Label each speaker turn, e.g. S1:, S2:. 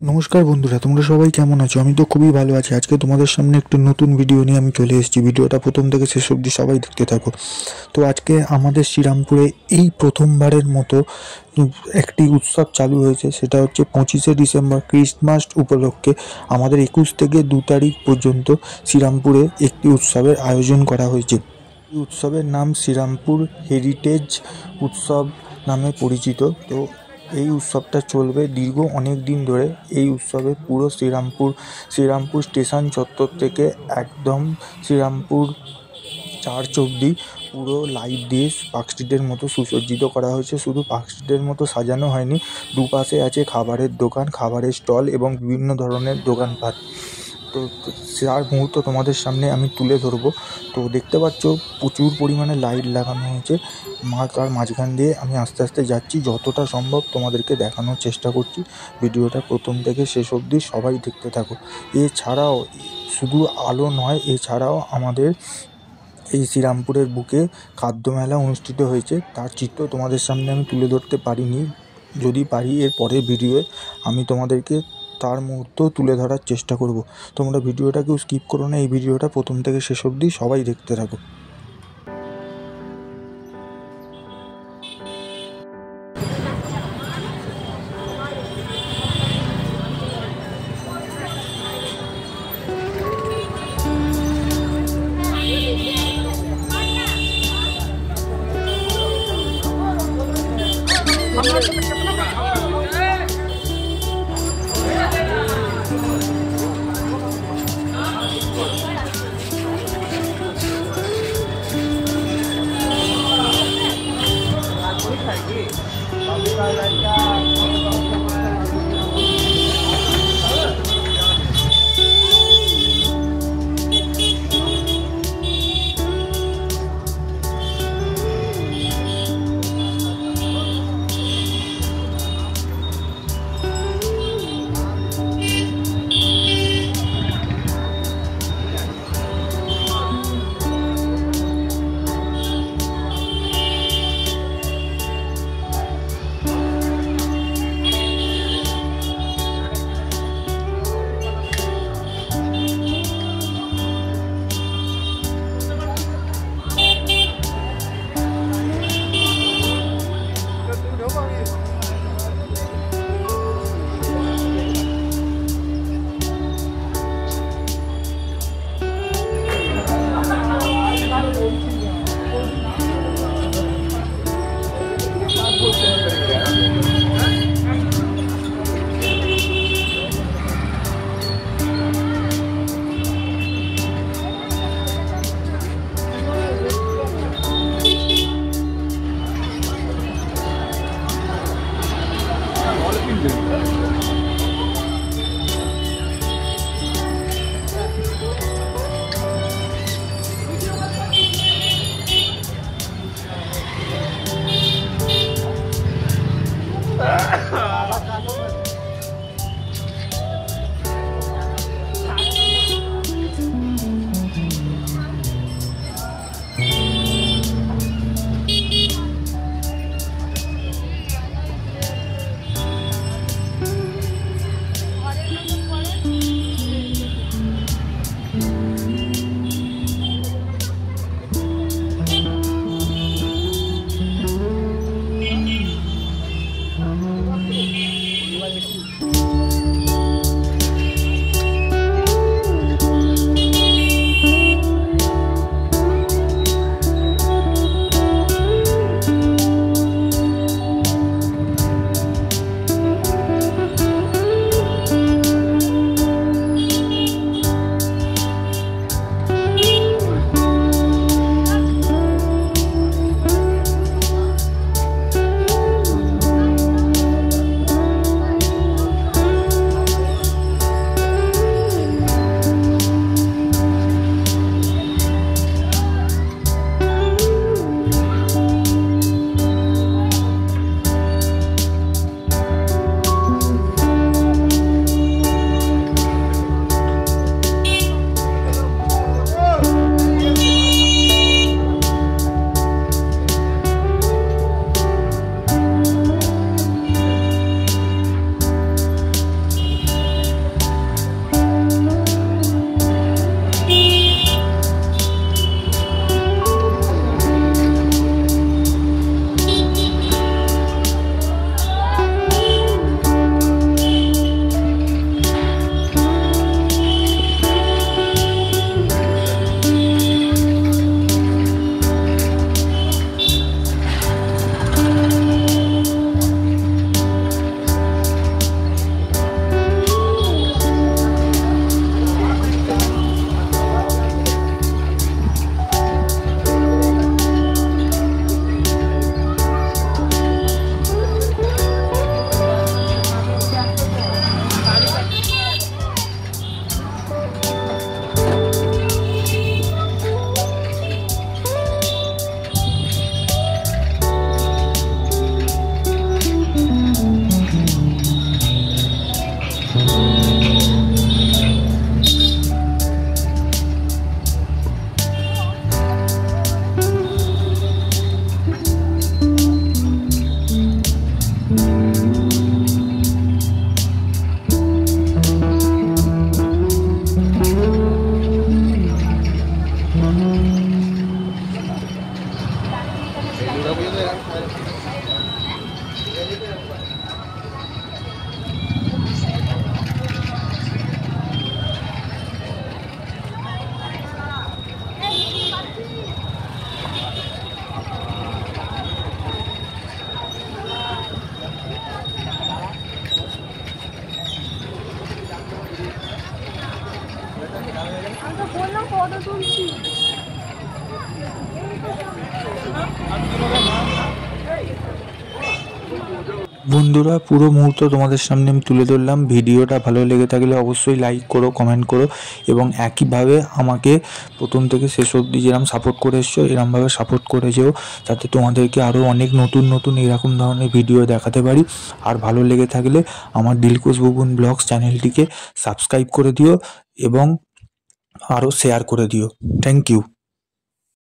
S1: নমস্কার বন্ধুরা, তোমরা সবাই কেমন আছো? আমি তো খুবই ভালো আছি। আজকে তোমাদের সামনে একটি নতুন ভিডিও নিয়ে আমি চলে এসেছি। ভিডিওটা প্রথম থেকে শেষ অবধি সবাই দেখতে থাকো। তো আজকে আমাদের শ্রীরামপুরে এই প্রথমবারের মতো একটি উৎসব চালু হয়েছে, সেটা হচ্ছে 25শে ডিসেম্বর ক্রিসমাস উপলক্ষে আমাদের 21 থেকে 2 তারিখ পর্যন্ত শ্রীরামপুরে একটি উৎসবের আয়োজন করা হয়েছে। এই উৎসবের নাম শ্রীরামপুর হেরিটেজ উৎসব নামে পরিচিত। তো এই উৎসবটা চলবে দীর্ঘ অনেক দিন ধরে। এই উৎসবে পুরো শ্রীরামপুর স্টেশন চত্বর থেকে একদম শ্রীরামপুর চার্চ অবধি পুরো লাইট দিয়ে পার্কস্ট্রিটের মতো সুসজ্জিত করা হয়েছে। শুধু পার্কস্ট্রিটের মতো সাজানো হয়নি, দুপাশে আছে খাবারের দোকান, খাবারের স্টল এবং বিভিন্ন ধরনের দোকানপাট। তো তার মুহূর্ত তোমাদের সামনে আমি তুলে ধরবো। তো দেখতে পাচ্ছ প্রচুর পরিমাণে লাইট লাগানো হয়েছে। তার মাঝখান দিয়ে আমি আস্তে আস্তে যাচ্ছি, যতটা সম্ভব তোমাদেরকে দেখানোর চেষ্টা করছি। ভিডিওটা প্রথম থেকে শেষ অবধি সবাই দেখতে থাকো। এছাড়াও শুধু আলো নয়, এছাড়াও আমাদের এই শ্রীরামপুরের বুকে খাদ্য মেলা অনুষ্ঠিত হয়েছে। তার চিত্র তোমাদের সামনে আমি তুলে ধরতে পারিনি, যদি পারি এর পরের ভিডিওয়ে আমি তোমাদেরকে তার মুহূর্ত তুলে ধরার চেষ্টা করব। তোমরা ভিডিওটাকেও স্কিপ করো না, এই ভিডিওটা প্রথম থেকে শেষ অবধি সবাই দেখতে থাকো। বন্ধুরা, পুরো মুহূর্ত তোমাদের সামনে আমি তুলে ধরলাম। ভিডিওটা ভালো লেগে থাকলে অবশ্যই লাইক করো, কমেন্ট করো এবং একইভাবে আমাকে প্রথম থেকে শেষ অবধি যেরকম সাপোর্ট করে এসছো এরকমভাবে সাপোর্ট করে যেও, যাতে তোমাদেরকে আরও অনেক নতুন নতুন এরকম ধরনের ভিডিও দেখাতে পারি। আর ভালো লেগে থাকলে আমার দিলকুশ বুবুন ব্লগস চ্যানেলটিকে সাবস্ক্রাইব করে দিও এবং আরও শেয়ার করে দিও। Thank you.